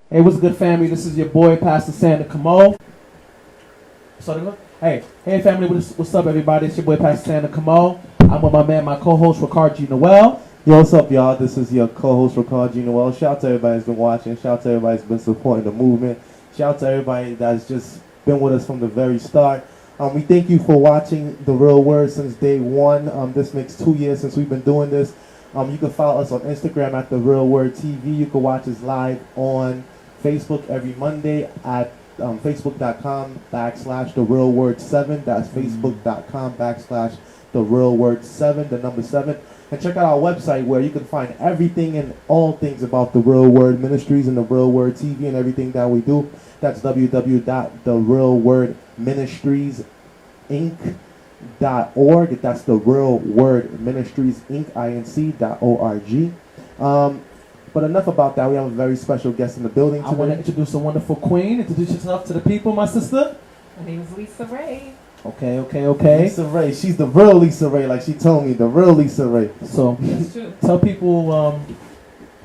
Hey, what's good, family? This is your boy, Pastor Santa Cameau. Hey, family, what's up, everybody? It's your boy, Pastor Santa Cameau. I'm with my man, my co-host, Rickard Jean-Noel. Yo, what's up, y'all? This is your co-host, Rickard Jean-Noel. Shout out to everybody that's been watching. Shout out to everybody that's been supporting the movement. Shout out to everybody that's just been with us from the very start. We thank you for watching The Real Word since day one. This makes 2 years since we've been doing this. You can follow us on Instagram at therealwordtv. You can watch us live on Facebook every Monday at facebook.com/therealword7. That's facebook.com/therealword7, the number 7. And check out our website where you can find everything and all things about the Real Word Ministries and the Real Word TV and everything that we do. That's www.therealwordministriesinc.org. That's the Real Word Ministries Inc.org. But enough about that. We have a very special guest in the building today. I want to introduce a wonderful queen. Introduce yourself to the people, my sister. My name is Lisa Ray. Okay. Lisa Ray. She's the real Lisa Ray, like she told me, the real Lisa Ray. So, That's true. tell people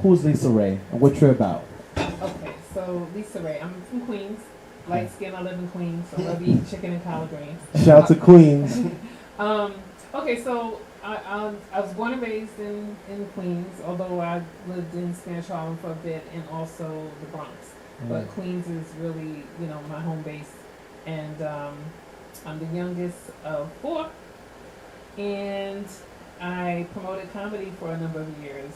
who's Lisa Ray and what you're about. Okay, so Lisa Ray. I'm from Queens. Light skin, I live in Queens, so I love eating chicken and collard greens. Shout out to Queens. Okay, so I was born and raised in Queens, although I lived in Spanish Harlem for a bit and also the Bronx. But Queens is really, my home base. And I'm the youngest of 4. And I promoted comedy for a number of years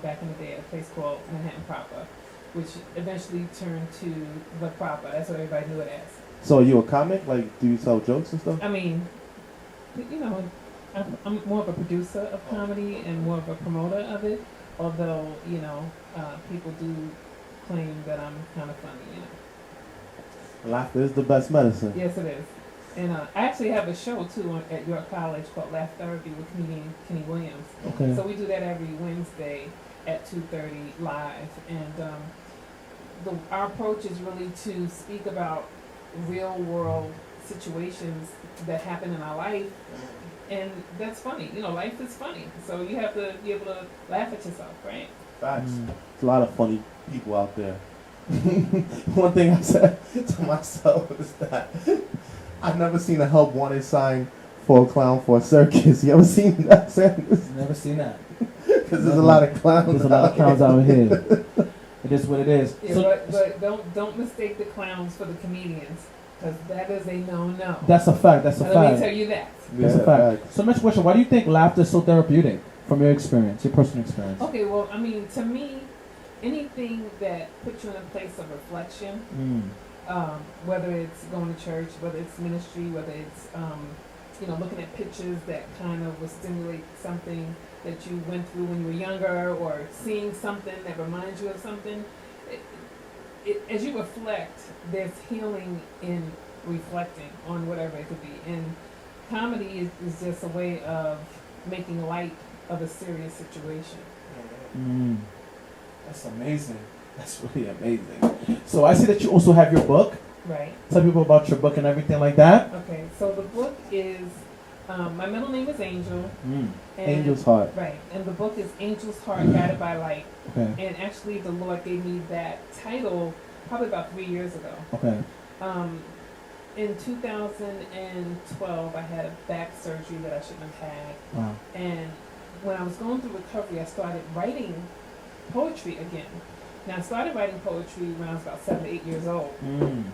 back in the day at a place called Manhattan Proper, which eventually turned to The Proper. That's what everybody knew it as. So are you a comic? Like, do you tell jokes and stuff? I mean, I'm more of a producer of comedy and more of a promoter of it, although, people do claim that I'm kind of funny, Laughter is the best medicine. Yes, it is. And I actually have a show, too, at York College called Laugh Therapy with comedian Kenny Williams. Okay. So we do that every Wednesday at 2:30 live. And our approach is really to speak about real-world situations that happen in our life. And that's funny. Life is funny. So you have to be able to laugh at yourself, right? Facts. There's a lot of funny people out there. One thing I said to myself is that I've never seen a help wanted sign for a clown for a circus. You ever seen that, Sanders? Never seen that. Because there's a lot of clowns. There's a lot of clowns out here. It is what it is. Yeah, So, but don't mistake the clowns for the comedians, because that is a no-no. that's a fact. That's a Let fact. me tell you that. That's a fact. So, next question: why do you think laughter is so therapeutic from your experience, your personal experience? Okay, well, I mean, to me, anything that puts you in a place of reflection, whether it's going to church, whether it's ministry, whether it's looking at pictures that kind of will stimulate something that you went through when you were younger, or seeing something that reminds you of something. As you reflect, there's healing in reflecting on whatever it could be. And comedy is just a way of making light of a serious situation. That's amazing. That's really amazing. So I see that you also have your book. Right. Tell people about your book and everything like that. Okay, so the book is, my middle name is Angel. And, Angel's Heart. Right, and the book is Angel's Heart Guided by Light. Okay. And actually the Lord gave me that title probably about 3 years ago. Okay. In 2012, I had a back surgery that I shouldn't have had. Wow. And when I was going through recovery, I started writing poetry again. Now, I started writing poetry when I was about 7 to 8 years old. And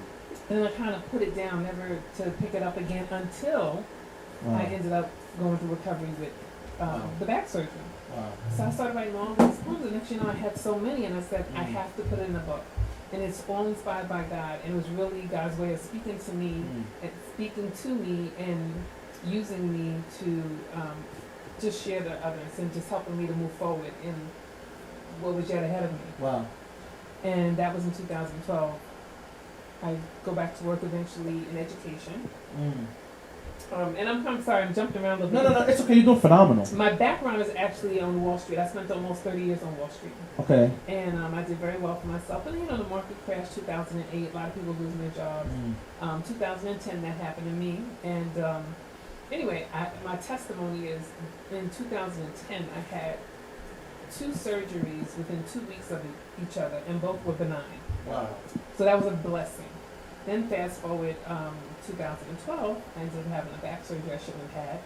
then I kind of put it down, never to pick it up again until I ended up going through recovery with the back surgery. Wow. So I started writing all these poems, and next, I had so many, and I said, I have to put it in a book. And it's all inspired by God, and it was really God's way of speaking to me, and using me to just share to others, and just helping me to move forward in what was yet ahead of me. Wow. And that was in 2012. I go back to work eventually in education. And I'm sorry, I'm jumping around a little bit. No, it's okay. You're doing phenomenal. My background is actually on Wall Street. I spent almost 30 years on Wall Street. Okay. And I did very well for myself. And the market crashed 2008. A lot of people losing their jobs. 2010, that happened to me. And anyway, my testimony is in 2010, I had 2 surgeries within 2 weeks of each other, and both were benign. Wow. So that was a blessing. Then fast forward 2012, I ended up having a back surgery I shouldn't have had.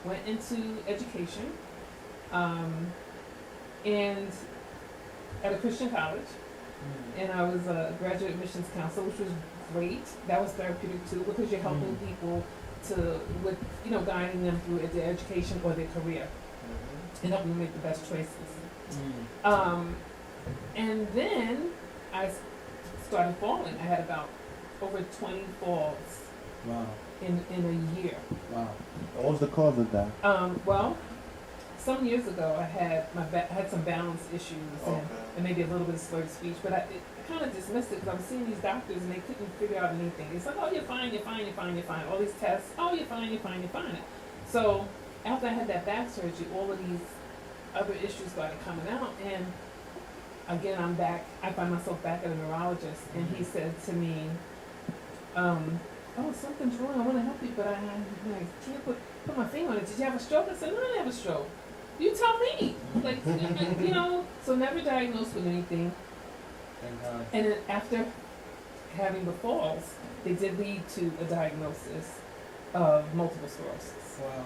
Went into education, and at a Christian college, and I was a graduate admissions counselor, which was great. That was therapeutic too, because you're helping people with guiding them through their education or their career, and helping them make the best choices. And then I started falling. I had about over 20 falls. Wow. In a year. Wow. What was the cause of that? Well, some years ago I had had some balance issues and maybe a little bit of slurred speech, but I kind of dismissed it because I was seeing these doctors and they couldn't figure out anything. It's like, oh, you're fine, you're fine, you're fine, you're fine. All these tests, oh, you're fine, you're fine, you're fine. So after I had that back surgery, all of these other issues started coming out, and again, I'm back. I find myself back at a neurologist, and he said to me, oh, something's wrong. I want to help you, but I can't put my finger on it. Did you have a stroke? I said, no, I didn't have a stroke. You tell me. Like, so never diagnosed with anything. And then after having the falls, they did lead to a diagnosis of multiple sclerosis. Wow.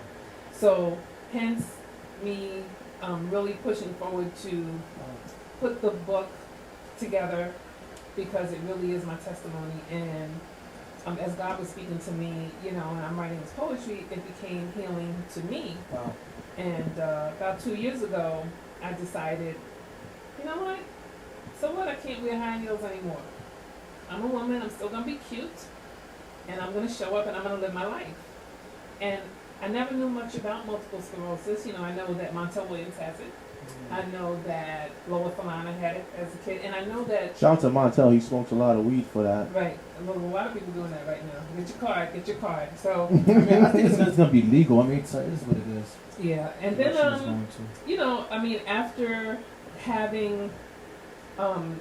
So hence me really pushing forward to put the book together, because it really is my testimony. And as God was speaking to me, and I'm writing this poetry, it became healing to me. Wow. And about 2 years ago, I decided, you know what? So what? I can't wear high heels anymore. I'm a woman. I'm still gonna be cute, and I'm gonna show up, and I'm gonna live my life. And I never knew much about multiple sclerosis. I know that Montel Williams has it. I know that Lola Falana had it as a kid, and I know that. Shout out to Montel, he smokes a lot of weed for that. Right, a lot of people doing that right now. Get your card. So I think it's going to be legal. I mean, it is what it is. yeah, and then after having no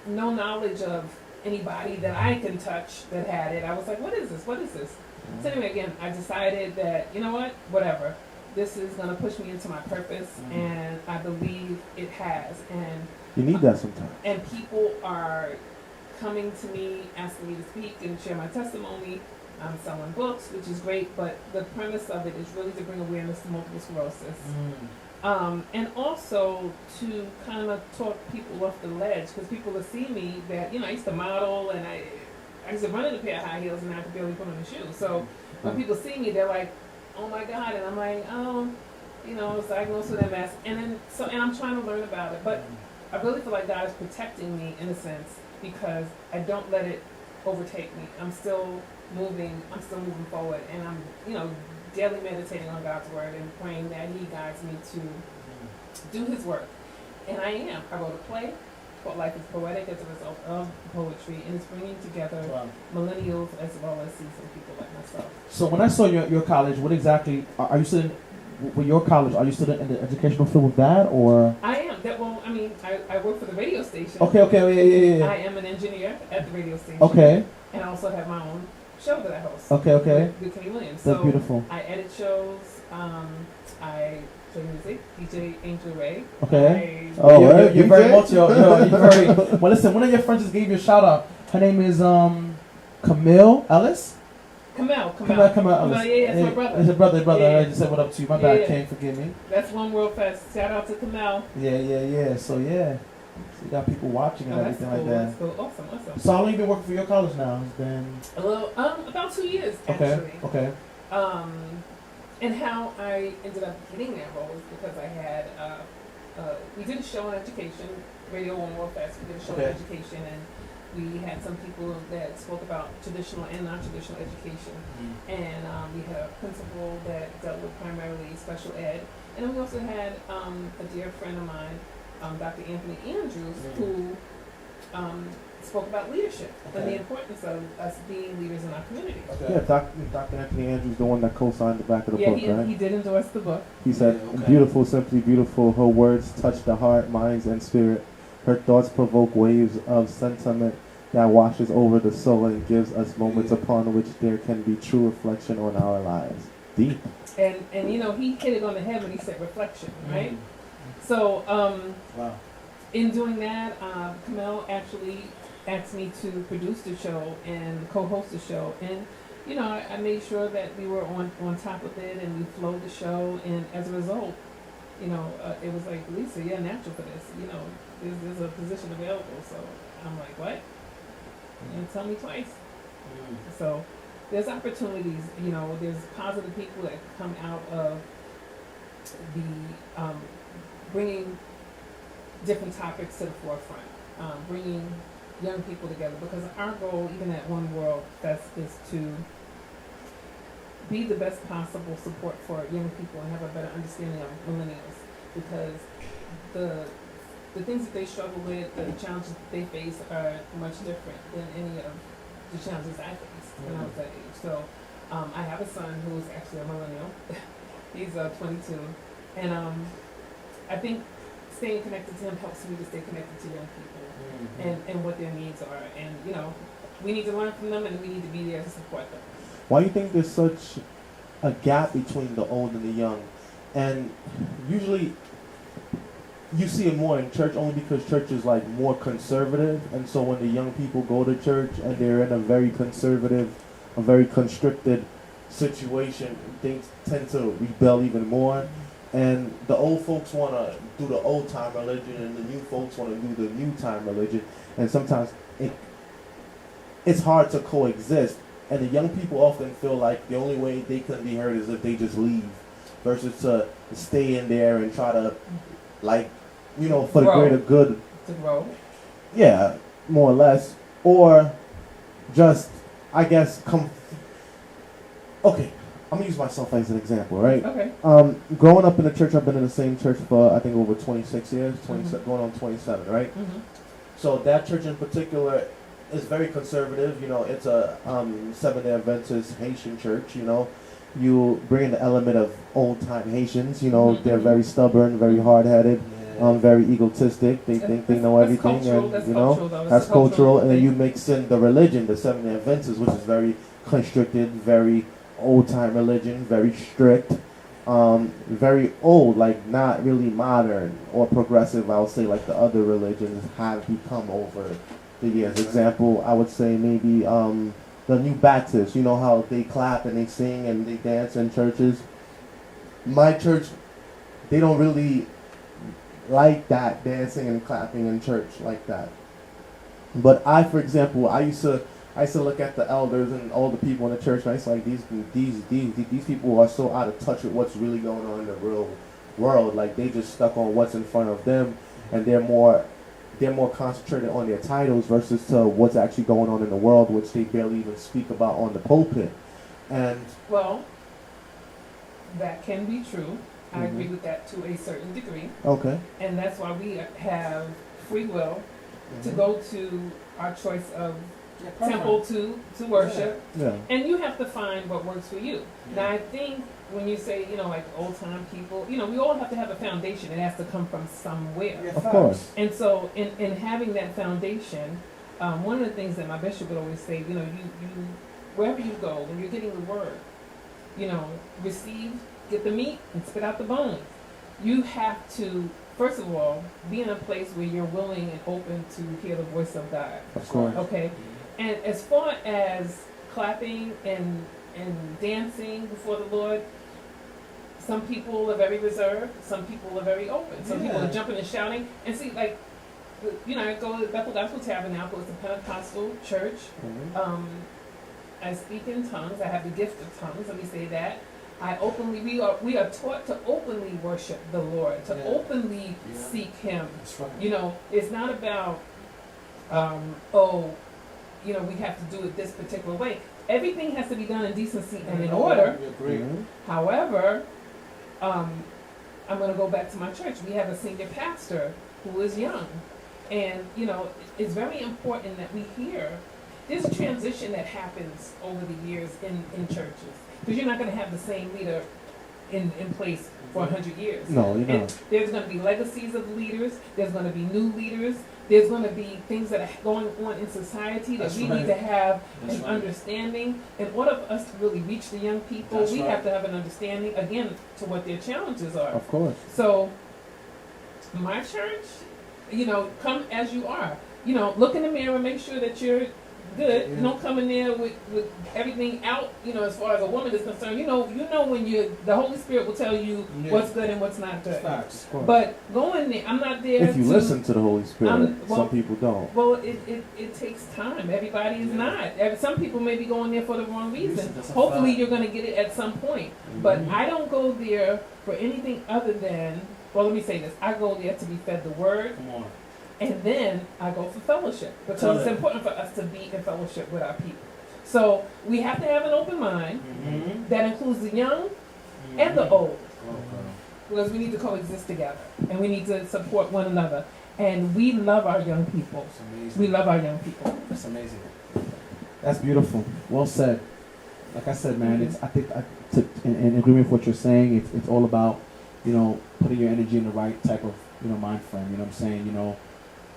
knowledge of anybody that I can touch that had it, I was like, what is this? What is this? So anyway, again, I decided that, you know what, whatever. This is going to push me into my purpose, and I believe it has. And You need that sometimes. And people are coming to me, asking me to speak and share my testimony. I'm selling books, which is great, but the premise of it is really to bring awareness to multiple sclerosis. And also to kind of talk people off the ledge, because people will see me that, I used to model, and I used to run in a pair of high heels, and I could barely put on a shoe. So when people see me, they're like, oh my God, and I'm like, I was diagnosed with MS, and I'm trying to learn about it, but I really feel like God is protecting me in a sense, because I don't let it overtake me. I'm still moving forward, and I'm, daily meditating on God's word and praying that He guides me to do His work. And I am. I wrote a play called Life is Poetic as a result of poetry, and it's bringing together millennials as well as seasoned people like myself. So when I saw your college, what exactly, are you still with your college, are you still in the educational field with that, or? I am. I work for the radio station. Okay, yeah. I am an engineer at the radio station. Okay. And I also have my own show that I host. Okay. With Kenny Williams. That's beautiful. I edit shows. I play music. DJ Angel Ray. Okay. You're very multi. You're very. Well, listen. One of your friends just gave you a shout out. Her name is Camille Ellis. Camille. Yeah, that's my brother. It's a brother. Yeah. I just said what up to you. My bad, King. Forgive me. That's One World Fest. Shout out to Cameau. Yeah. So you got people watching and everything cool. like that. That's cool. Awesome. So how long you been working for your college now? It's been about 2 years actually. Okay. And how I ended up getting that role was because I had we did a show on education, Radio One World Fest. We did a show on education, and we had some people that spoke about traditional and non-traditional education. And we had a principal that dealt with primarily special ed. And then we also had a dear friend of mine, Dr. Anthony Andrews, who spoke about leadership and the importance of us being leaders in our community. Yeah, Dr. Anthony Andrews, the one that co-signed the back of the book, right? He did endorse the book. He said, beautiful, simply beautiful, her words touch the heart, minds, and spirit. Her thoughts provoke waves of sentiment that washes over the soul and gives us moments upon which there can be true reflection on our lives. Deep. And he hit it on the head when he said reflection, right? So, Wow. in doing that, Cameau actually asked me to produce the show and co-host the show, and you know, I made sure that we were on top of it and we flowed the show, and as a result, you know, it was like, Lisa, you're natural for this. You know, there's a position available. So I'm like, what? You didn't tell me twice. So there's opportunities. You know, there's positive people that come out of the bringing different topics to the forefront, bringing young people together. Because our goal, even at One World Fest, is to be the best possible support for young people and have a better understanding of millennials, because the things that they struggle with, the challenges that they face are much different than any of the challenges I faced when I was that age. So I have a son who is actually a millennial. He's 22, and I think staying connected to him helps me to stay connected to young people and what their needs are, and you know, we need to learn from them and we need to be there to support them. Why do you think there's such a gap between the old and the young? And usually you see it more in church only because church is like more conservative, and so when the young people go to church and they're in a very conservative, a very constricted situation, things tend to rebel even more. And the old folks want to do the old time religion and the new folks want to do the new time religion, and sometimes it's hard to coexist. And the young people often feel like the only way they can be heard is if they just leave, versus to stay in there and try to, like, you know, for the greater good. To grow. Yeah, more or less. Or just, I guess, okay, I'm going to use myself as an example, right? Okay. Growing up in the church, I've been in the same church for, I think, over 26 years, going on 27, right? So that church in particular is very conservative. You know, it's a Seventh-day Adventist Haitian church. You know, you bring in the element of old-time Haitians. You know, they're very stubborn, very hard-headed, very egotistic. They think they know everything, and you know, that's cultural. And then you mix in the religion, the Seventh-day Adventist, which is very constricted, very old-time religion, very strict, very old, like not really modern or progressive. I would say like the other religions have become over the years. Example, I would say maybe the New Baptists. You know how they clap and they sing and they dance in churches. My church, they don't really like that, dancing and clapping in church like that. But I, for example, I used to look at the elders and all the people in the church, and I was like, these people are so out of touch with what's really going on in the real world. Like, they just stuck on what's in front of them, and they're more concentrated on their titles versus to what's actually going on in the world, which they barely even speak about on the pulpit. And well, that can be true. I agree with that to a certain degree. Okay. And that's why we have free will to go to our choice of temple to worship. Yeah. And you have to find what works for you. Now, I think when you say, you know, like old time people, you know, we all have to have a foundation. It has to come from somewhere. Of course. And so in having that foundation, one of the things that my bishop would always say, you know, you wherever you go, when you're getting the word, you know, receive, get the meat and spit out the bones. You have to, first of all, be in a place where you're willing and open to hear the voice of God. Of course. Okay? And as far as clapping and dancing before the Lord, some people are very reserved, some people are very open, some people are jumping and shouting. And see, like, you know, I go to Bethel Gospel Tabernacle, it's a Pentecostal church. I speak in tongues, I have the gift of tongues, let me say that. We are taught to openly worship the Lord, to openly seek Him. Right. You know, it's not about, you know, we have to do it this particular way. Everything has to be done in decency and in order. However, I'm going to go back to my church. We have a senior pastor who is young. And, you know, it's very important that we hear. There's a transition that happens over the years in churches. Because you're not going to have the same leader in place for 100 years. No, you're not. There's going to be legacies of leaders. There's going to be new leaders. There's going to be things that are going on in society that we need to have an understanding. In order for us to really reach the young people, we have to have an understanding, again, to what their challenges are. Of course. So my church, come as you are. Look in the mirror and make sure that you're good. Yeah. Don't come in there with everything out, as far as a woman is concerned. When the Holy Spirit will tell you Yeah. what's good and what's not good. Facts. But go in there. I'm not there If you to listen to the Holy Spirit, well- some people don't. Well, it takes time. Everybody is not. Some people may be going there for the wrong reason. That's a Hopefully fact. you're going to get it at some point. But I don't go there for anything other than, well, let me say this. I go there to be fed the word, Come on. and then I go for fellowship. Tell Because it's it. important for us to be in fellowship with our people. So we have to have an open mind Mm-hmm. that includes the young and the old. Okay. Because we need to coexist together. And we need to support one another. And we love our young people. It's amazing. We love our young people. It's amazing. That's beautiful. Well said. Like I said, man, I think in agreement with what you're saying, it's all about, putting your energy in the right type of, mind frame. You know what I'm saying?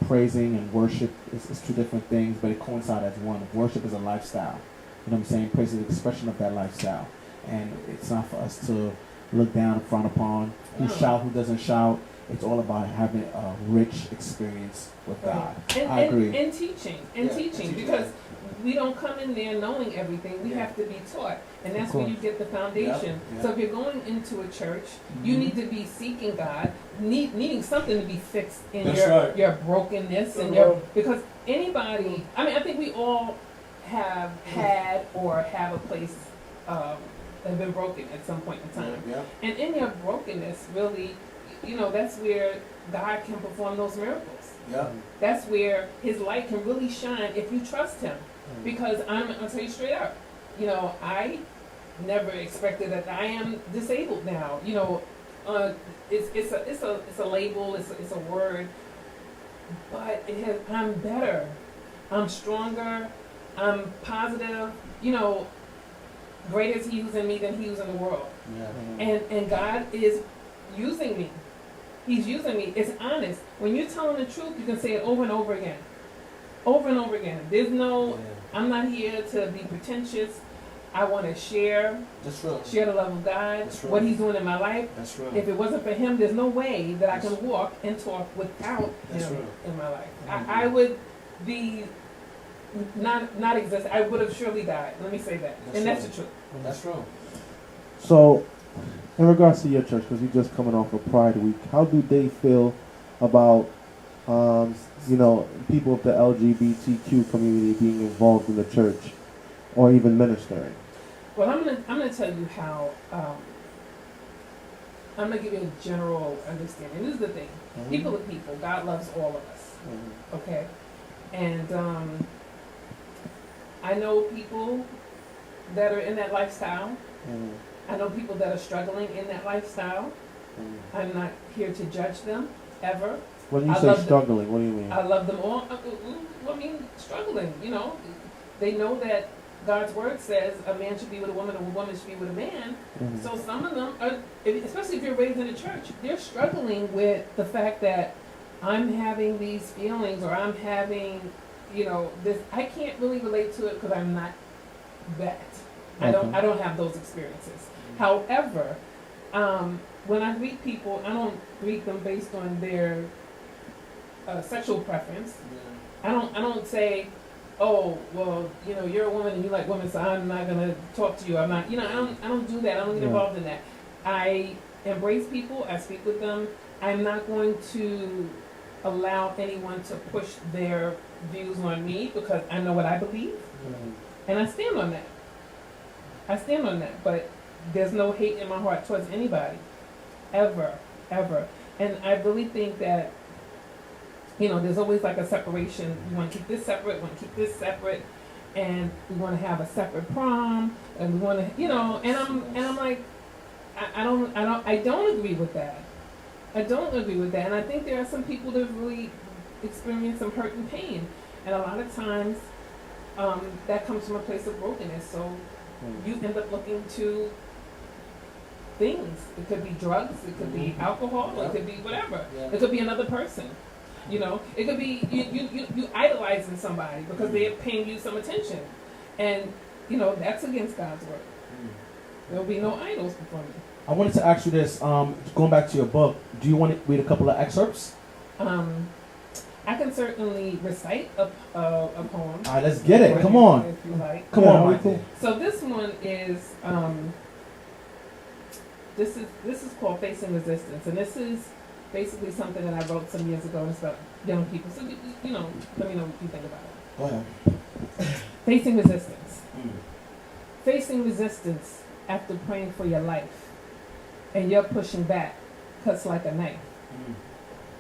Praising and worship is two different things, but it coincides as one. Worship is a lifestyle. You know what I'm saying? Praise is the expression of that lifestyle. And it's not for us to look down and frown upon who No. shout, who doesn't shout. It's all about having a rich experience with God. I agree. And teaching. Yeah, Teaching. teaching. Because we don't come in there knowing everything. We Yeah. have to be taught. And that's Of where course. you get the foundation. Yeah. So if you're going into a church, you Mhm. need to be seeking God, needing something to be fixed in That's your right. your brokenness and your because anybody, I think we all have had or have a place have been broken at some point in time. Yeah. And in your brokenness, really, that's where God can perform those miracles. Yeah. That's where His light can really shine if you trust Him. Mm. Because I'll tell you straight up, I never expected that I am disabled now. It's a label, it's a word, but I'm better, I'm stronger, I'm positive. Greater is He who's in me than he who's in the world. Yeah. And God is using me. He's using me. It's honest. When you're telling the truth, you can say it over and over again. Over and over again. There's no, I'm not here to be pretentious. I want to share That's real. the love of God, That's right. what He's doing in my life. That's real. If it wasn't for Him, there's no way that I can walk and talk without That's Him right. in my life. Mhm. I would be not exist. I would have surely died. Let me say that. That's And that's right. the truth. That's real. So, in regards to your church, because you're just coming off of Pride Week, how do they feel about, people of the LGBTQ community being involved in the church or even ministering? Well, I'm gonna tell you how. I'm gonna give you a general understanding. This is the thing. People are people. God loves all of us. Okay, and I know people that are in that lifestyle. I know people that are struggling in that lifestyle. I'm not here to judge them ever. When you I say love them. struggling, what do you mean? I love them all. Struggling. They know that God's word says a man should be with a woman and a woman should be with a man. Mhm. So some of them are, especially if you're raised in a church, they're struggling with the fact that I'm having these feelings or I'm having, this. I can't really relate to it because I'm not that. I don't have those experiences. However, when I greet people, I don't greet them based on their sexual preference. I don't say, oh, well, you're a woman and you like women, so I'm not gonna talk to you. I'm not, I don't do that. I don't get Yeah. involved in that. I embrace people. I speak with them. I'm not going to allow anyone to push their views on me because I know what I believe, and I stand on that. But there's no hate in my heart towards anybody, ever. And I really think that, there's always like a separation. We want to keep this separate, and we want to have a separate prom, and we want to, and I'm like, I don't agree with that. And I think there are some people that really experience some hurt and pain, and a lot of times, that comes from a place of brokenness. So you end up looking to things. It could be drugs, it could be alcohol, it could be whatever. Yeah. It could be another person. It could be you idolizing somebody because they're paying you some attention. And, that's against God's word. There'll be no idols before me. I wanted to ask you this. Going back to your book, do you want to read a couple of excerpts? I can certainly recite a poem. All right, let's get it. Come on. If you like. Come on, Michael. So this one is this is called Facing Resistance, and this is basically something that I wrote some years ago. And it's about young people. So you know, let me know what you think about it. Go ahead. Facing resistance. Facing resistance after praying for your life, and you're pushing back, cuts like a knife.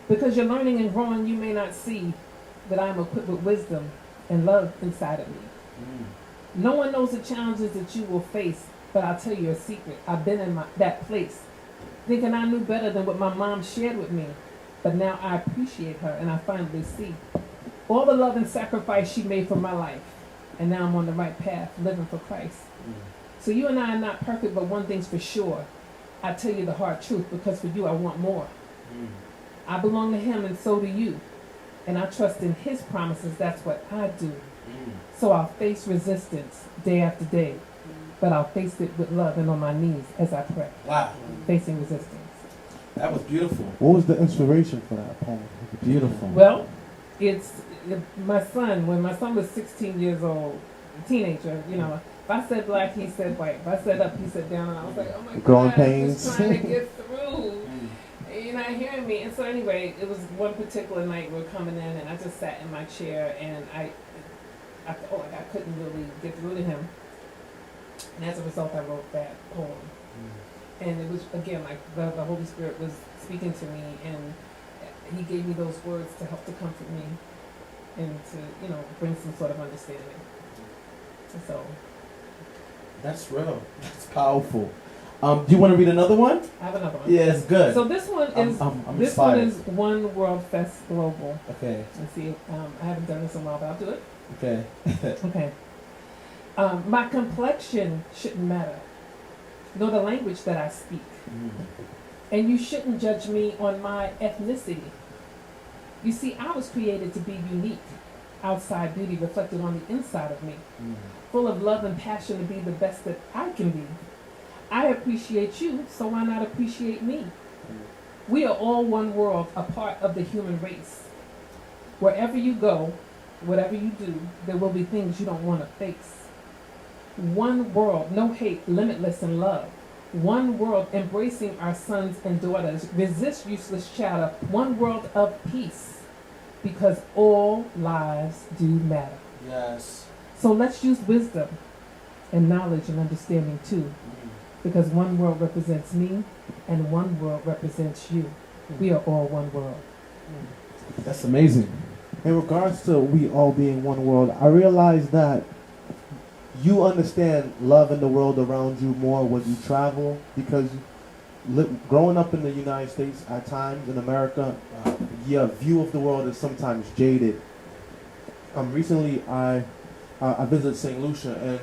Because you're learning and growing, you may not see that I am equipped with wisdom and love inside of me. No one knows the challenges that you will face, but I'll tell you a secret. I've been in that place, thinking I knew better than what my mom shared with me. But now I appreciate her, and I finally see all the love and sacrifice she made for my life. And now I'm on the right path, living for Christ. So you and I are not perfect, but one thing's for sure. I tell you the hard truth, because for you I want more. I belong to him, and so do you. And I trust in his promises. That's what I do. So I'll face resistance day after day, but I'll face it with love and on my knees as I pray. Wow. Facing resistance. That was beautiful. What was the inspiration for that poem? Beautiful. Well, it's my son. When my son was 16 years old, a teenager, you know, if I said black, he said white. If I said up, he said down. And I was like, oh my Growing God, I'm pains. just trying to get through. You're not hearing me. And so anyway, it was one particular night we were coming in, and I just sat in my chair, and I felt like I couldn't really get through to him. And as a result, I wrote that poem. And it was, again, like the Holy Spirit was speaking to me, and he gave me those words to help to comfort me and to, you know, bring some sort of understanding. And so. That's real. That's powerful. Do you want to read another one? I have another one. Yeah, it's good. So this one is I'm this inspired. one is One World Fest Global. Okay. Let's see. I haven't done this in a while, but I'll do it. Okay. Okay. My complexion shouldn't matter, nor the language that I speak. And you shouldn't judge me on my ethnicity. You see, I was created to be unique. Outside beauty reflected on the inside of me. Full of love and passion to be the best that I can be. I appreciate you, so why not appreciate me? We are all one world, a part of the human race. Wherever you go, whatever you do, there will be things you don't want to face. One world, no hate, limitless in love. One world, embracing our sons and daughters. Resist useless chatter. One world of peace, because all lives do matter. Yes. So let's use wisdom and knowledge and understanding too. Because one world represents me, and one world represents you. We are all one world. That's amazing. In regards to we all being one world, I realize that you understand love in the world around you more when you travel, because growing up in the United States at times, in America, your view of the world is sometimes jaded. Recently I visited St. Lucia, and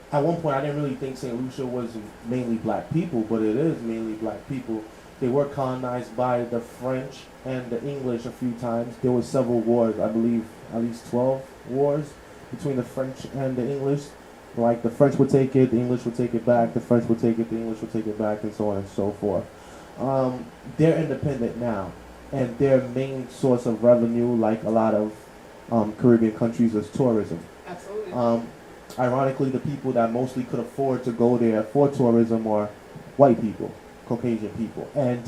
at one point I didn't really think St. Lucia was mainly black people, but it is mainly black people. They were colonized by the French and the English a few times. There were several wars, I believe at least 12 wars between the French and the English. Like the French would take it, the English would take it back, the French would take it, the English would take it back, and so on and so forth. They're independent now, and their main source of revenue, like a lot of Caribbean countries, is tourism. Absolutely. Ironically, the people that mostly could afford to go there for tourism are white people, Caucasian people. And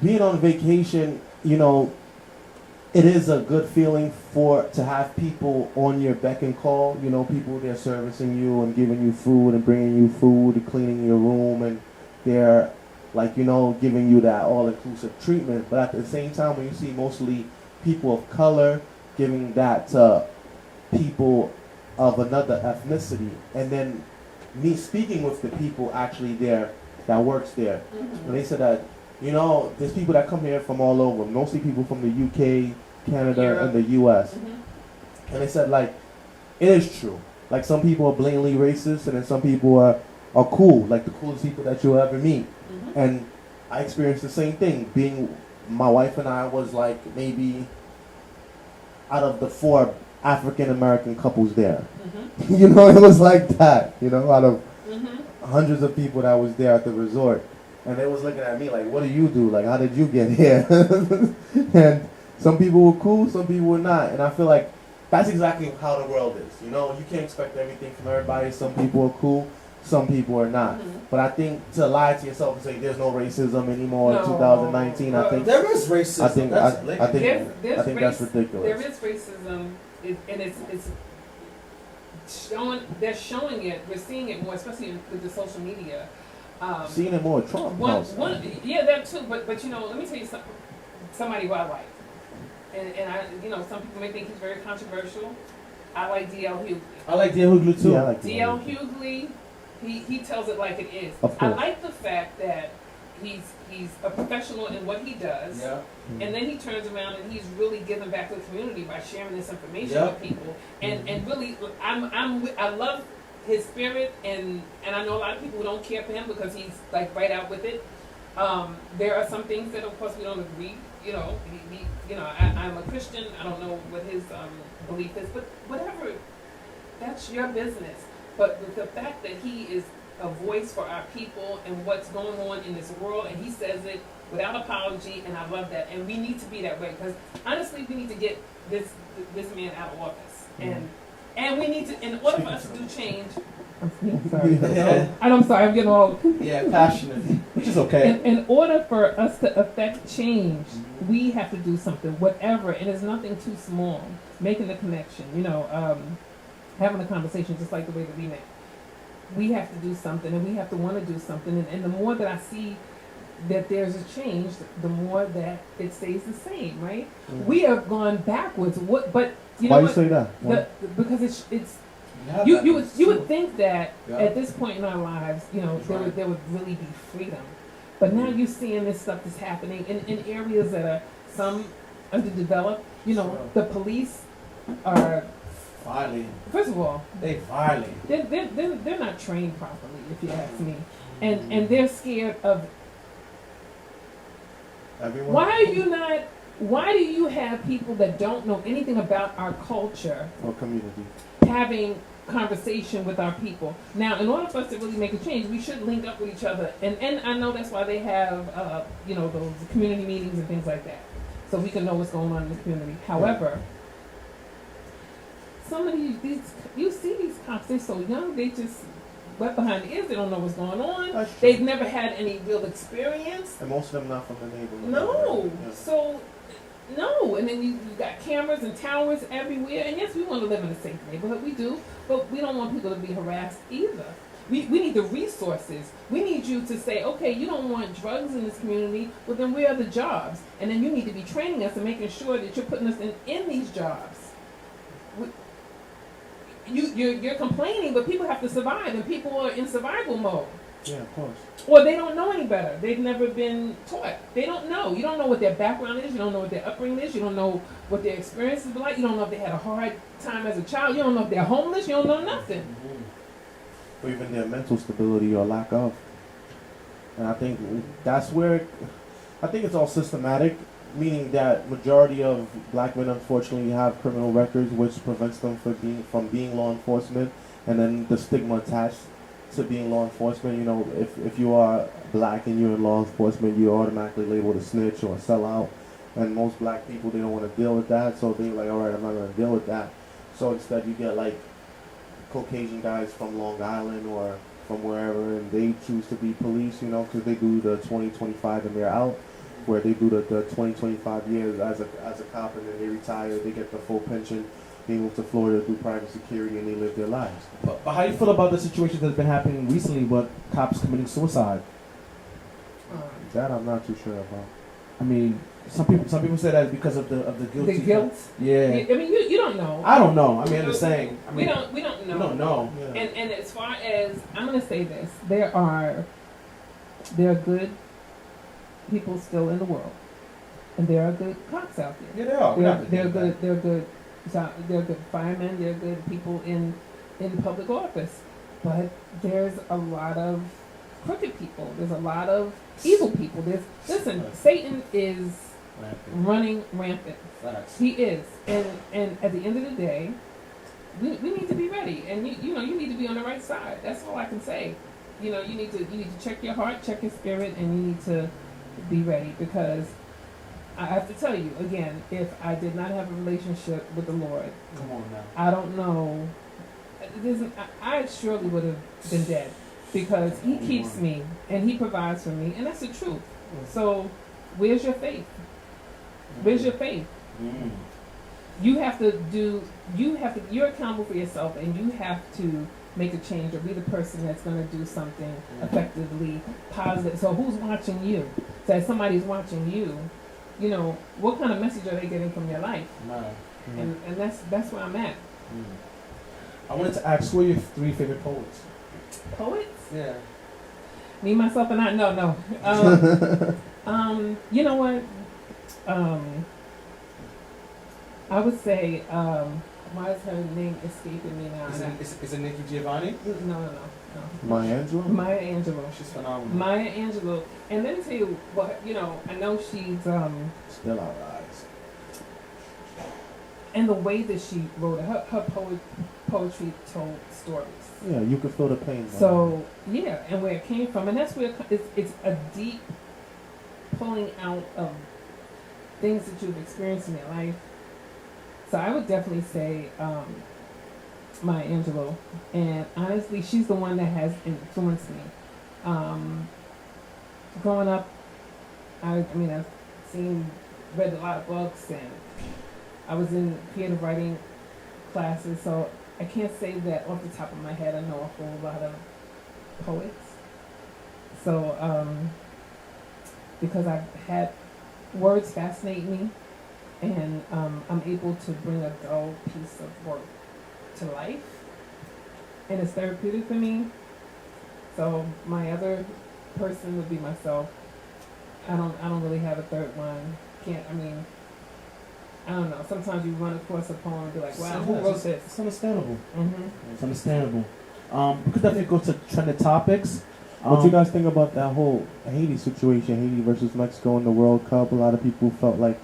being on vacation, you know, it is a good feeling to have people on your beck and call, you know, people there servicing you and giving you food and bringing you food and cleaning your room, and they're, like, you know, giving you that all-inclusive treatment. But at the same time, when you see mostly people of color giving that to people of another ethnicity, and then me speaking with the people actually there that works there, and they said that, you know, there's people that come here from all over, mostly people from the UK, Canada, Europe, and the US. And they said, like, it is true. Like, some people are blatantly racist, and then some people are cool, like the coolest people that you'll ever meet. And I experienced the same thing. Being, my wife and I was like maybe out of the 4 African American couples there. Mm-hmm. You know, it was like that. You know, out of Mm-hmm. hundreds of people that was there at the resort, and they was looking at me like, "What do you do? Like, how did you get here?" And some people were cool, some people were not, and I feel like that's exactly how the world is. You know, you can't expect everything from everybody. Some people are cool, some people are not. Mm-hmm. But I think to lie to yourself and say there's no racism anymore in No. 2019, I think There is racism. I think That's I blatant. think There's I think that's race- ridiculous. There is racism, and it's showing. They're showing it. We're seeing it more, especially with the social media. Seeing it more Trump. Yeah, that too. But you know, let me tell you something. Somebody who I like, and I, you know, some people may think he's very controversial. I like D.L. Hughley. I like Dan Hughley too. Yeah, I like D.L. Hughley, he tells it like it is. Of I course. like the fact that he's a professional in what he does. Yeah. And then he turns around and he's really giving back to the community by sharing this information Yeah. with people. And really, I love his spirit, and I know a lot of people who don't care for him because he's like right out with it. There are some things that, of course, we don't agree. You know, I'm a Christian. I don't know what his belief is, but whatever, that's your business. But with the fact that he is a voice for our people and what's going on in this world, and he says it without apology, and I love that. And we need to be that way, because honestly, we need to get this man out of office, and we need to, in order for us to do change. I'm sorry. I'm sorry. I'm getting all Passionate, which is okay. In order for us to affect change, we have to do something, whatever, and it's nothing too small. Making the connection, having a conversation, just like the way that we met. We have to do something, and we have to want to do something. And the more that I see that there's a change, the more that it stays the same, right? Mm-hmm. We have gone backwards. But you Why know you what? say that? Because it's Yeah, you would think that Yeah. at this point in our lives, That's right. there would really be freedom. But now you're seeing this stuff that's happening in areas that are some underdeveloped. Sure. The police are, Violent. first of all, They violent. they're not trained properly, if you ask me, and they're scared of. Everyone. Why do you have people that don't know anything about our culture Or community. having conversation with our people? Now, in order for us to really make a change, we should link up with each other, and I know that's why they have those community meetings and things like that, so we can know what's going on in the community. However, some of these you see these cops, they're so young, they just wet behind the ears, they don't know what's going on. That's true. They've never had any real experience. And most of them not from the neighborhood. No. Yeah. So, no. And then you got cameras and towers everywhere. And yes, we want to live in a safe neighborhood. We do. But we don't want people to be harassed either. We need the resources. We need you to say, okay, you don't want drugs in this community. Well, then where are the jobs? And then you need to be training us and making sure that you're putting us in these jobs. You're complaining, but people have to survive. And people are in survival mode. Yeah, of course. Or they don't know any better. They've never been taught. They don't know. You don't know what their background is. You don't know what their upbringing is. You don't know what their experiences were like. You don't know if they had a hard time as a child. You don't know if they're homeless. You don't know nothing. Or even their mental stability or lack of. And I think that's where, I think it's all systematic, meaning that majority of black men unfortunately have criminal records, which prevents them from being law enforcement, and then the stigma attached to being law enforcement. You know, if you are black and you're in law enforcement, you're automatically labeled a snitch or a sellout. And most black people, they don't want to deal with that, so they're like, all right, I'm not going to deal with that. So instead you get like Caucasian guys from Long Island or from wherever, and they choose to be police, because they do the 20-25 and they're out, where they do the 20-25 years as a cop, and then they retire, they get the full pension, they move to Florida, do private security, and they live their lives. But how do you feel about the situation that's been happening recently with cops committing suicide? That I'm not too sure about. I mean, some people say that because of the guilty. The guilt. Yeah. I mean, you don't know. I don't know. I mean, I'm just saying. I mean, we don't know. We don't know. Yeah. And as far as, I'm going to say this, there are good people still in the world, and there are good cops out there. Yeah, they are. They're good firemen. They're good people in public office, but there's a lot of crooked people. There's a lot of evil people. Listen, Satan is running rampant. Facts. He is, and at the end of the day, we need to be ready, and you know you need to be on the right side. That's all I can say. You know you need to check your heart, check your spirit, and you need to be ready, because I have to tell you again, if I did not have a relationship with the Lord, Come on now. I don't know. I surely would have been dead, because He keeps me and He provides for me, and that's the truth. So, where's your faith? Where's your faith? Mm. You're accountable for yourself, and you have to make a change or be the person that's going to do something effectively positive. So who's watching you? So if somebody's watching you, you know, what kind of message are they getting from your life? And that's where I'm at. I wanted to ask, who are your 3 favorite poets? Poets? Yeah. Me, myself, and I? No. You know what? I would say, why is her name escaping me now? Is it Nikki Giovanni? No. Maya Angelou? Maya Angelou. She's phenomenal. Maya Angelou. And let me tell you what, you know, I know she's, Still our eyes. and the way that she wrote it, her poetry told stories. Yeah, you can feel the pain. So, yeah, and where it came from. And that's where it's a deep pulling out of things that you've experienced in your life. So I would definitely say Maya Angelou. And honestly, she's the one that has influenced me. Growing up, I've read a lot of books, and I was in creative writing classes, so I can't say that off the top of my head I know a whole lot of poets. So, because I've had words fascinate me, and I'm able to bring a dull piece of work to life, and it's therapeutic for me. So my other person would be myself. I don't really have a third one. I don't know. Sometimes you run across a poem and be like, wow, who wrote this? It's understandable. Mm-hmm. It's understandable. We could definitely go to trending topics. What you guys think about that whole Haiti situation, Haiti versus Mexico in the World Cup? A lot of people felt like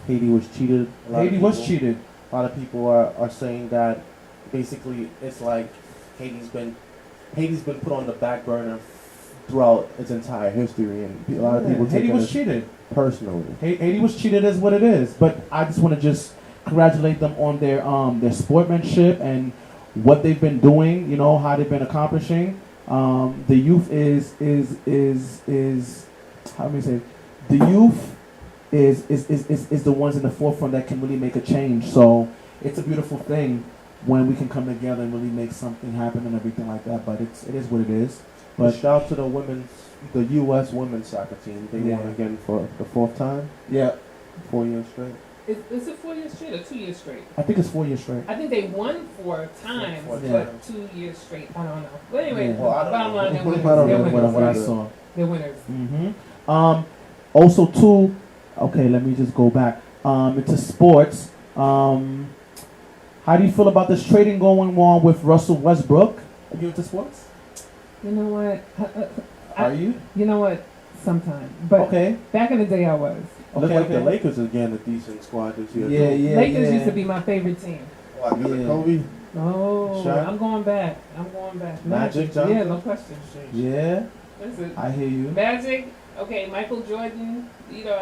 Haiti was cheated. Haiti was cheated. A lot of people are saying that basically it's like Haiti's been put on the back burner throughout its entire history, and a lot of people take Haiti was cheated. Personally. Haiti was cheated is what it is. But I just want to just congratulate them on their sportsmanship and what they've been doing. You know how they've been accomplishing. The youth is how do we say? The youth is the ones in the forefront that can really make a change. So it's a beautiful thing when we can come together and really make something happen and everything like that. But it is what it is. But shout out to the U.S. women's soccer team. They won again for the 4th time. Yeah, 4 years straight. Is it 4 years straight or 2 years straight? I think it's 4 years straight. I think they won 4 times, Yeah. but 2 years straight. I don't know. But anyway, Yeah. Well, I don't bottom line, know. they're winners. I don't They're know winners. What I saw. They're winners. Mm-hmm. Also, too. Okay, let me just go back. Into sports. How do you feel about this trading going on with Russell Westbrook? Are you into sports? You know what? Are you? You know what? Sometime. But Okay. back in the day, I was. Look like the Lakers is getting a decent squad this year. Yeah. Lakers used to be my favorite team. What, because Yeah. of Kobe? Oh, Shaq? I'm going back. Magic Johnson? Yeah, no question. Yeah. Listen, I hear you. Magic. Okay, Michael Jordan. You know,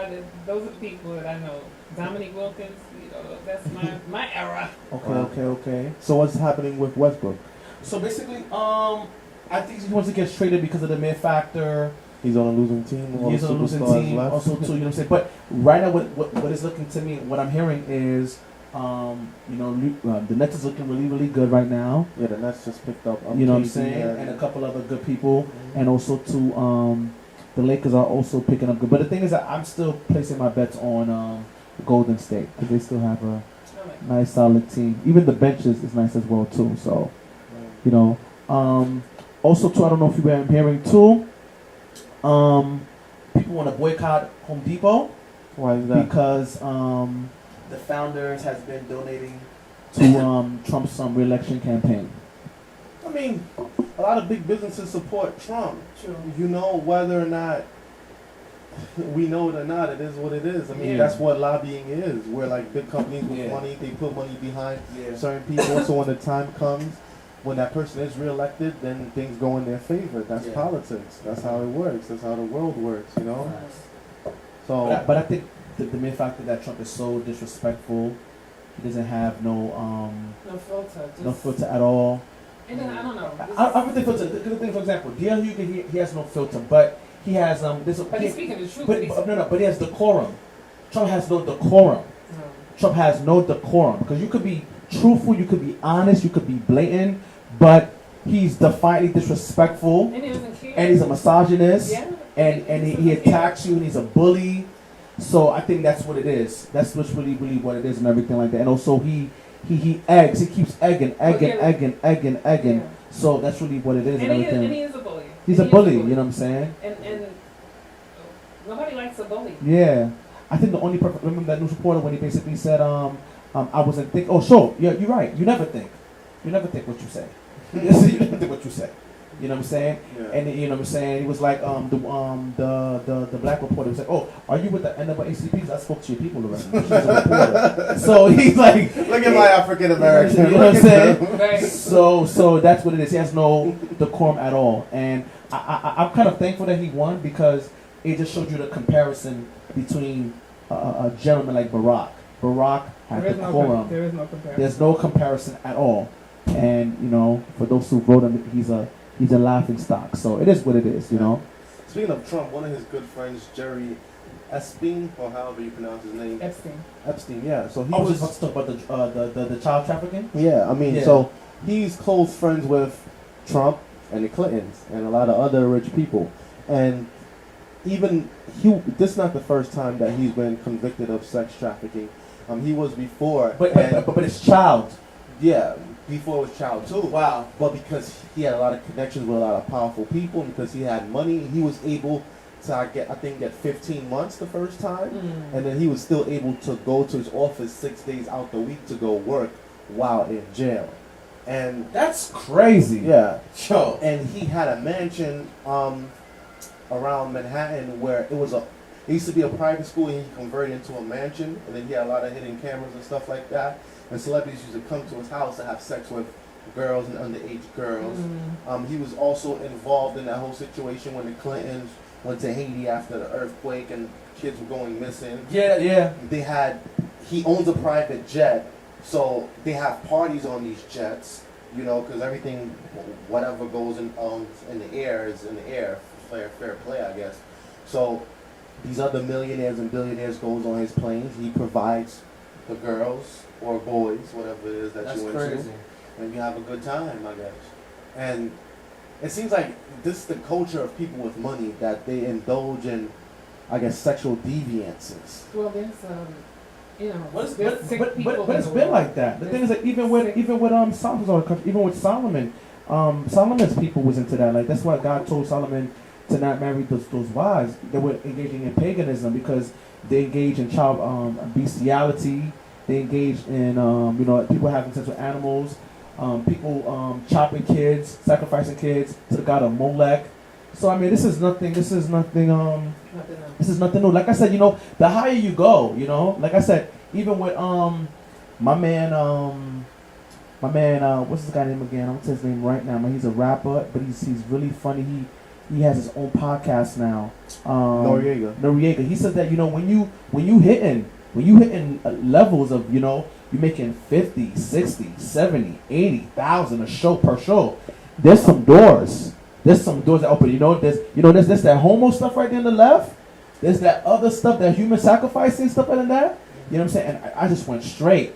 those are the people that I know. Dominique Wilkins. You know, that's my era. Okay. So what's happening with Westbrook? So basically, I think he wants to get traded because of the mere factor. He's on a losing team. All He's the on a losing superstars team. left. Also, too, you know what I'm saying. But right now, what is looking to me, what I'm hearing is, the Nets is looking really, really good right now. Yeah, the Nets just picked up. You know what I'm KD saying, and a couple other good people, and also too, the Lakers are also picking up good. But the thing is that I'm still placing my bets on Golden State because they still have a nice, solid team. Even the benches is nice as well too. So, you know, also too, I don't know if you were hearing too. People want to boycott Home Depot. Why is that? Because the founders has been donating to Trump's re-election campaign. I mean, a lot of big businesses support Trump. You know, whether or not we know it or not, it is what it is. I mean, Yeah. that's what lobbying is. We're like big companies with Yeah. money, they put money behind Yeah. certain people. So when the time comes, when that person is reelected, then things go in their favor. That's Yeah. politics. That's how it works. That's how the world works, you know? So, But I think the mere fact that Trump is so disrespectful, he doesn't have no No filter. Just, no filter at all. And then I don't know. I would think filter. The thing, for example, D.L. Hughley, he has no filter, but he has this. But he's speaking the truth. But he has decorum. Trump has no decorum. No. Trump has no decorum because you could be truthful, you could be honest, you could be blatant, but he's defiantly disrespectful, And he doesn't care. and he's a misogynist, Yeah. and he attacks you, and he's a bully. So I think that's what it is. That's what's really what it is, and everything like that. And also he eggs. He keeps egging. Yeah. So that's really what it is, and, And everything. he is a bully. He's And a he is bully. You know what I'm saying? And nobody likes a bully. Yeah. I think the only person, remember that news reporter when he basically said, I wasn't think. Oh, sure. Yeah, you're right. You never think. You never think what you say. You never think what you say. You know what I'm saying? yeah. And you know what I'm saying? He was like, the black reporter was like, oh, are you with the NAACP? I spoke to your people already. She's a reporter. So he's like, Look at my African American. You know what I'm saying? Right. So that's what it is. He has no decorum at all, and I'm kind of thankful that he won because it just showed you the comparison between a gentleman like Barack. Barack had decorum. There is no comparison. There's no comparison at all, and you know, for those who vote him, he's a laughing stock. So it is what it is, you know. Speaking of Trump, one of his good friends, Jerry Epstein, or however you pronounce his name. Epstein, yeah. So he I was was. just about to talk about the child trafficking. Yeah, I mean, Yeah. so he's close friends with Trump and the Clintons and a lot of other rich people, and even this is not the first time that he's been convicted of sex trafficking. He was before, But it's child. yeah, before it was child too. Wow. But because he had a lot of connections with a lot of powerful people, and because he had money, he was able to get 15 months the first time, and then he was still able to go to his office 6 days out the week to go work while in jail. And That's crazy. yeah, Yo. and he had a mansion around Manhattan where it used to be a private school, and he converted into a mansion, and then he had a lot of hidden cameras and stuff like that. And celebrities used to come to his house and have sex with girls and underage girls. He was also involved in that whole situation when the Clintons went to Haiti after the earthquake and kids were going missing. Yeah. He owns a private jet, so they have parties on these jets, you know, because everything, whatever goes in the air is in the air. Fair play, I guess. So these other millionaires and billionaires goes on his planes. He provides the girls or boys, whatever it is that That's you into, crazy. and you have a good time, I guess. And it seems like this is the culture of people with money, that they indulge in, I guess, sexual deviances. Well, there's But there's sick people it's in the been world. like that. The thing is that even with Solomon, Solomon's people was into that. Like that's why God told Solomon to not marry those wives that were engaging in paganism, because they engage in child bestiality. They engage in people having sex with animals, people chopping kids, sacrificing kids to the god of Molech. So I mean, this is nothing new. Like I said, the higher you go, like I said, even with my man, what's his guy name again? I'm gonna say his name right now. Man, he's a rapper, but he's really funny. He has his own podcast now. Noriega. He said that when you hitting levels of you making 50, 60, 70, 80,000 a show per show. There's some doors. There's some doors that open. There's that homo stuff right there on the left. There's that other stuff, that human sacrificing stuff like that. You know what I'm saying? And I just went straight.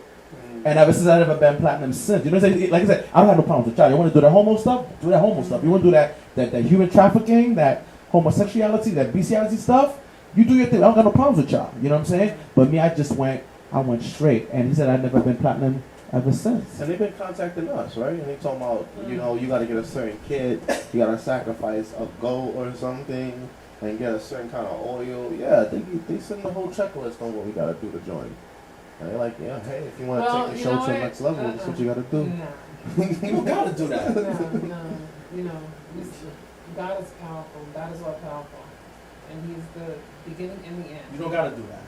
And ever since, I've never been platinum since. You know what I'm saying? Like I said, I don't have no problems with y'all. You want to do that homo stuff? Do that homo stuff. You want to do that human trafficking, that homosexuality, that bestiality stuff? You do your thing. I don't got no problems with y'all. You know what I'm saying? But me, I went straight. And he said I've never been platinum ever since. And they've been contacting us, right? And they talking about, you got to get a certain kid, you got to sacrifice a goat or something, and get a certain kind of oil. Yeah, they send the whole checklist on what we got to do to join. And they're like, yeah, hey, if you want to take the show to the next level, that's what you got to do. You don't got to do that. No. God is powerful. God is all powerful. And he's beginning and the end. You don't gotta do that.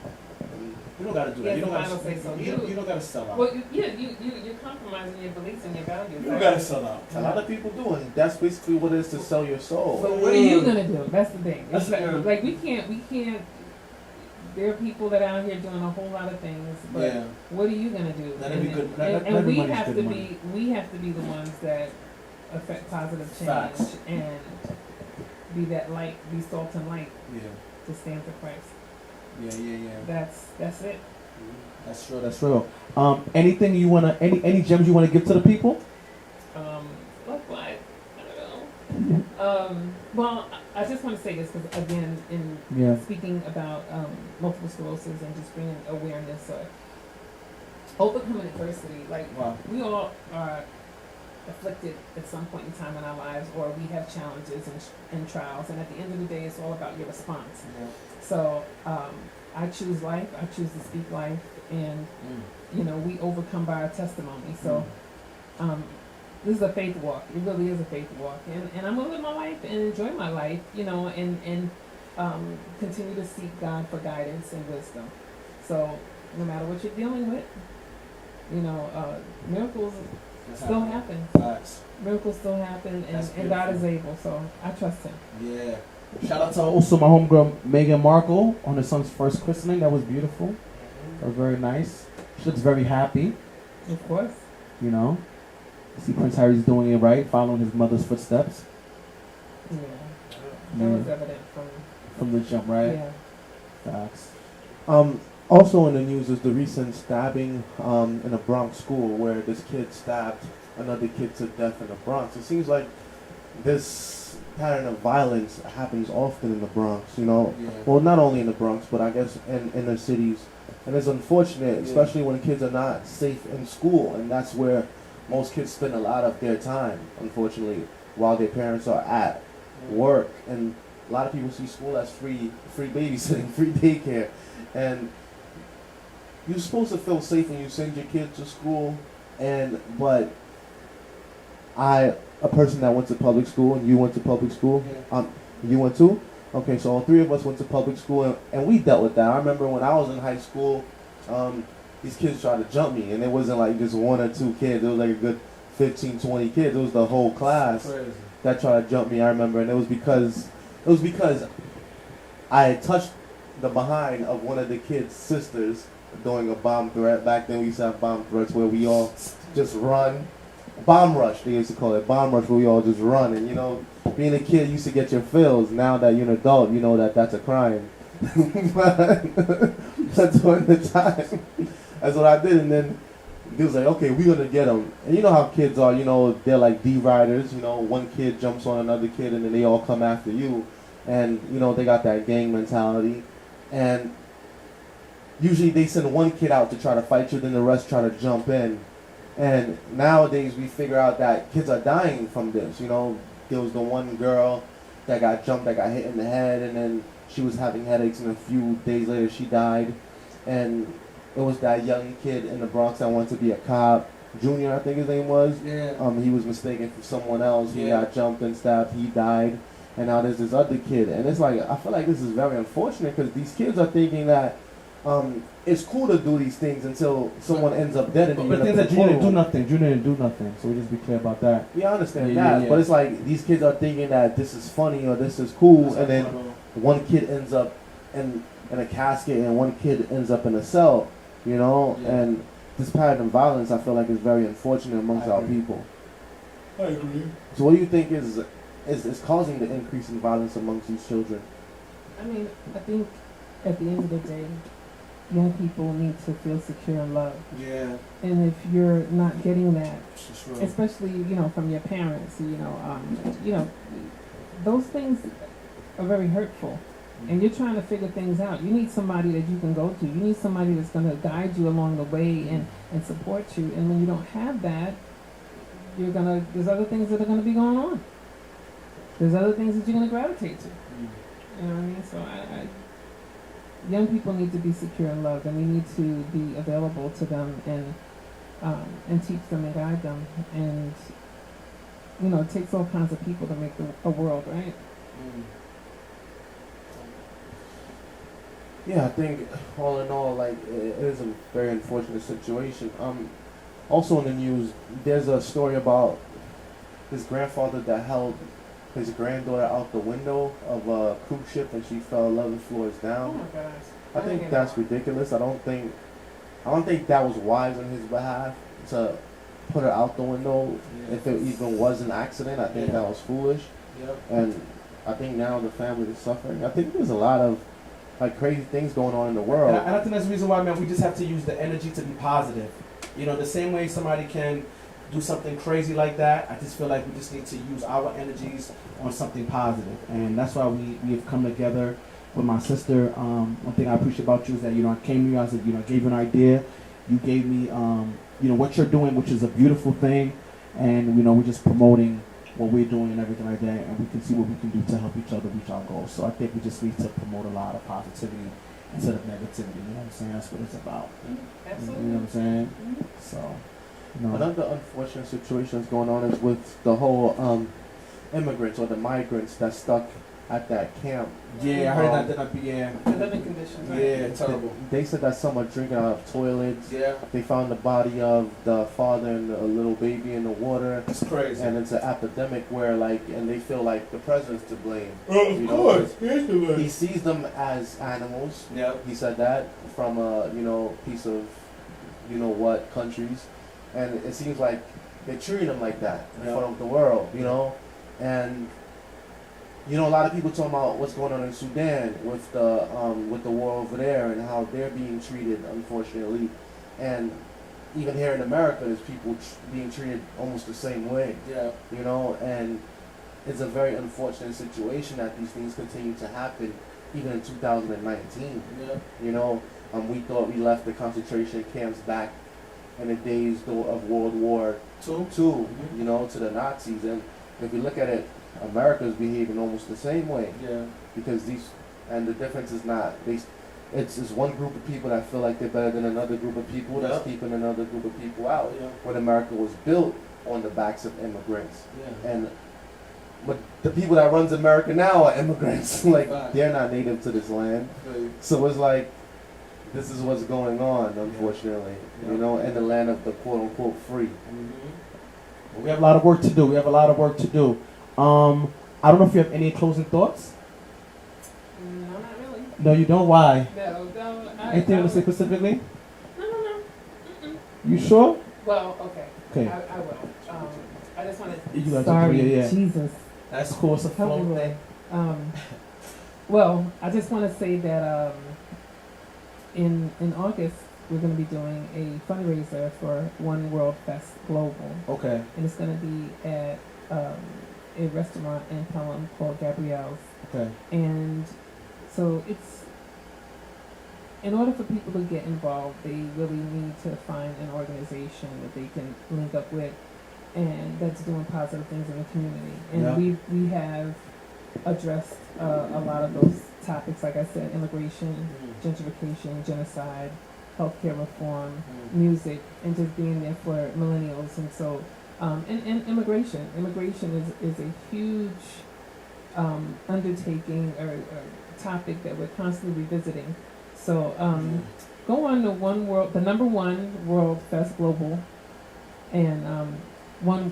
You don't gotta do that. He You don't has gotta the final say so. you don't gotta sell out. Well, you're compromising your beliefs and your values. You don't right? gotta sell out. A lot of people do, and that's basically what it is to sell your soul. So what are you gonna do? That's the thing. That's It's the- like we can't. There are people that are out here doing a whole lot of things, but Yeah. what are you gonna do? Not every good- not and we everybody's have good to money. we have to be the ones that affect positive change Facts. and be that light, be salt and light Yeah. to stand for Christ. Yeah. That's it. That's real. That's real. Anything you wanna, any gems you wanna give to the people? Like what? I don't know. Well, I just want to say this because again, in Yeah. speaking about multiple sclerosis and just bringing awareness or overcoming adversity, like Wow. we all are afflicted at some point in time in our lives, or we have challenges and trials, and at the end of the day, it's all about your response. Yeah. So I choose life. I choose to speak life, and we overcome by our testimony. So this is a faith walk. It really is a faith walk, and I'm gonna live my life and enjoy my life, and continue to seek God for guidance and wisdom. So no matter what you're dealing with, miracles still happen. Facts. Miracles still happen, That's and God is beautiful. able. So I trust Him. Yeah. Shout out to also my homegirl Meghan Markle on her son's first christening. That was beautiful. That was very nice. She looks very happy. Of course. See Prince Harry's doing it right, following his mother's footsteps. Yeah. That was evident From the jump, right? Yeah. Facts. Also in the news is the recent stabbing in a Bronx school where this kid stabbed another kid to death in the Bronx. It seems like this pattern of violence happens often in the Bronx, Yeah. Well, not only in the Bronx, but I guess in inner cities. And it's unfortunate, especially when kids are not safe in school, and that's where most kids spend a lot of their time, unfortunately, while their parents are at work. And a lot of people see school as free babysitting, free daycare. And you're supposed to feel safe when you send your kids to school, but a person that went to public school, and you went to public school, you went to? Okay, so all three of us went to public school, and we dealt with that. I remember when I was in high school, these kids tried to jump me, and it wasn't like just one or two kids. It was like a good 15, 20 kids. It was the whole class that tried to jump me, I remember, and it was because I had touched the behind of one of the kids' sisters doing a bomb threat. Back then we used to have bomb threats where we all just run. Bomb rush, they used to call it. Bomb rush, where we all just run. And being a kid, you used to get your fills. Now that you're an adult, you know that that's a crime. But during the time, that's what I did. And then he was like, okay, we're going to get them. And you know how kids are, they're like D-riders. One kid jumps on another kid and then they all come after you. And, they got that gang mentality. And usually they send one kid out to try to fight you, then the rest try to jump in. And nowadays we figure out that kids are dying from this. There was the one girl that got jumped, that got hit in the head, and then she was having headaches, and a few days later she died. And it was that young kid in the Bronx that wanted to be a cop. Junior, I think his name was. Yeah. He was mistaken for someone else. He Yeah. got jumped and stabbed. He died. And now there's this other kid. And it's like, I feel like this is very unfortunate because these kids are thinking that it's cool to do these things until someone ends up dead. And But you're things in that a Junior didn't do patrol. nothing. Junior didn't do nothing. So we just be clear about that. Yeah, I understand Yeah, that. yeah. But it's like these kids are thinking that this is funny or this is cool. And then one kid ends up in a casket and one kid ends up in a cell, Yeah. And this pattern of violence, I feel like, is very unfortunate amongst I our agree. people. I agree. So what do you think is causing the increase in violence amongst these children? I mean, I think at the end of the day, young people need to feel secure and loved. Yeah. And if you're not getting that, It's true. especially from your parents, those things are very hurtful. And you're trying to figure things out. You need somebody that you can go to. You need somebody that's going to guide you along the way and support you. And when you don't have that, there's other things that are going to be going on. There's other things that you're going to gravitate to. You know what I mean? So young people need to be secure and loved, and we need to be available to them and teach them and guide them. And it takes all kinds of people to make a world, right? Yeah, I think all in all, like it is a very unfortunate situation. Also in the news, there's a story about his grandfather that held his granddaughter out the window of a cruise ship and she fell 11 floors Oh down. my gosh. I think that's ridiculous. I don't think that was wise on his behalf to put her out the window. If it even was an accident, I think that was foolish. Yep. And I think now the family is suffering. I think there's a lot of like crazy things going on in the world. And I think that's the reason why, man, we just have to use the energy to be positive. You know, the same way somebody can do something crazy like that, I just feel like we just need to use our energies on something positive. And that's why we have come together with my sister. One thing I appreciate about you is that, you know, I came to you, I said, you know, I gave you an idea. You gave me, you know, what you're doing, which is a beautiful thing. And, you know, we're just promoting what we're doing and everything like that. And we can see what we can do to help each other reach our goals. So I think we just need to promote a lot of positivity instead of negativity. You know what I'm saying? That's what it's about. Absolutely. You know what I'm saying? Mhm. So, you know. Another unfortunate situation that's going on is with the whole immigrants or the migrants that's stuck at that camp. Yeah, I heard that. Yeah. The living conditions, right? Yeah, terrible. They said that someone drinking out of toilets. Yeah, They found the body of the father and a little baby in the water. it's crazy. And it's an epidemic where, like, and they feel like the president's to blame. Of You know, course. He sees them as animals. Yeah. He said that from a, you know, piece of, you know what, countries. And it seems like they're treating them like that in Yeah. front of the world, you know? And, you know, a lot of people talking about what's going on in Sudan with the war over there and how they're being treated, unfortunately. And even here in America, there's people being treated almost the same way, Yeah. you know? And it's a very unfortunate situation that these things continue to happen even in 2019. Yeah. You know, we thought we left the concentration camps back in the days of World War Two. II, you know, to the Nazis. And if you look at it, America's behaving almost the same way Yeah. because the difference is not, it's one group of people that feel like they're better than another group of people that's Yeah. keeping another group of people out. Yeah. When America was built on the backs of immigrants. Yeah. But the people that runs America now are immigrants. Like, Right. they're not native to this land. Right. So it's like, this is what's going on, unfortunately. Yeah. You know, in the land of the quote-unquote free. Well, we have a lot of work to do. I don't know if you have any closing thoughts. No, not really. No, you don't. Why? No. Anything you want to say specifically? No. Mm-mm. You sure? Well, okay. Okay. I will. I just want You to. guys Sorry, agree, yeah. Jesus. That's cool. It's a Help flow me, Lord. thing. Well, I just want to say that in August we're going to be doing a fundraiser for One World Fest Global, Okay. and it's going to be at a restaurant in Pelham called Gabrielle's. Okay. And so it's, in order for people to get involved, they really need to find an organization that they can link up with and that's doing positive things in the community. And Yeah. we have addressed a lot of those topics, like I said, immigration, gentrification, genocide, healthcare reform, music, and just being there for millennials. And so, and immigration. Immigration is a huge undertaking or topic that we're constantly revisiting. So go on to the number one World Fest Global, and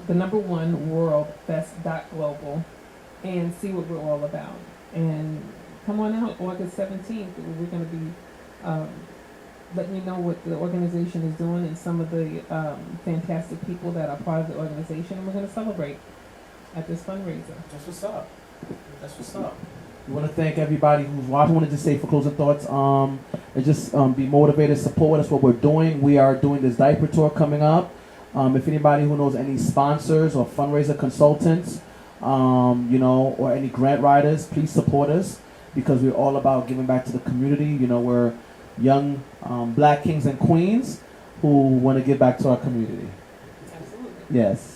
the number one World Fest .global, and see what we're all about. And come on out August 17th. We're going to be letting you know what the organization is doing and some of the fantastic people that are part of the organization. And we're going to celebrate at this fundraiser. That's what's up. We want to thank everybody who's watching. I want to just say for closing thoughts, and just be motivated, support us, what we're doing. We are doing this diaper tour coming up. If anybody who knows any sponsors or fundraiser consultants, you know, or any grant writers, please support us because we're all about giving back to the community. You know, we're young black kings and queens who want to give back to our community. Absolutely. Yes.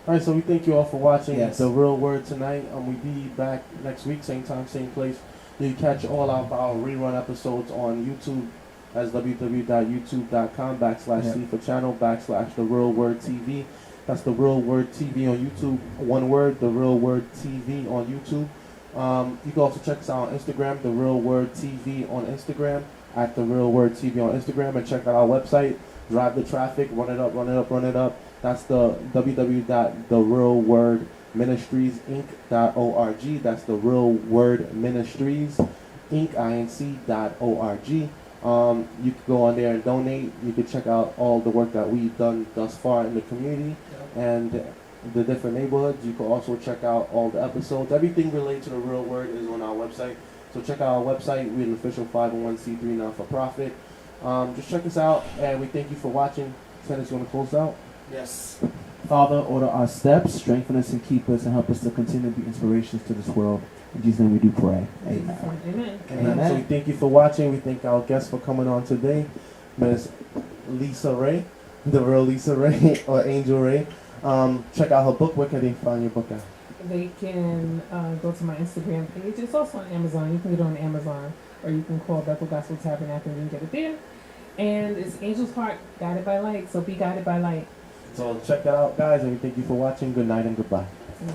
All right, so we thank you all for watching Yes. The Real Word tonight. We'll be back next week, same time, same place. You can catch all of our rerun episodes on YouTube as www.youtube.com/C for channel /The Real Word TV. That's The Real Word TV on YouTube. One word, The Real Word TV on YouTube. You can also check us out on Instagram, The Real Word TV on Instagram, at The Real Word TV on Instagram, and check out our website. Drive the traffic, run it up, run it up, run it up. That's the www.therealwordministriesinc.org. That's the Real Word Ministries Inc.org. You can go on there and donate. You can check out all the work that we've done thus far in the community and the different neighborhoods. You can also check out all the episodes. Everything related to the Real Word is on our website. So check out our website. We're an official 501c3 non-for-profit. Just check us out, and we thank you for watching. Tennis, you want to close out? Yes. Father, order our steps, strengthen us and keep us, and help us to continue to be inspirations to this world. In Jesus' name we do pray. Amen. Amen. Amen. So we thank you for watching. We thank our guests for coming on today, Ms. Lisa Ray, the real Lisa Ray, or Angel Ray. Check out her book. Where can they find your book at? They can go to my Instagram page. It's also on Amazon. You can get it on Amazon, or you can call Bethel Gospel Tabernacle and you can get it there. And it's Angel's Heart, Guided by Light. So be guided by light. So check that out, guys, and we thank you for watching. Good night and goodbye. Yeah.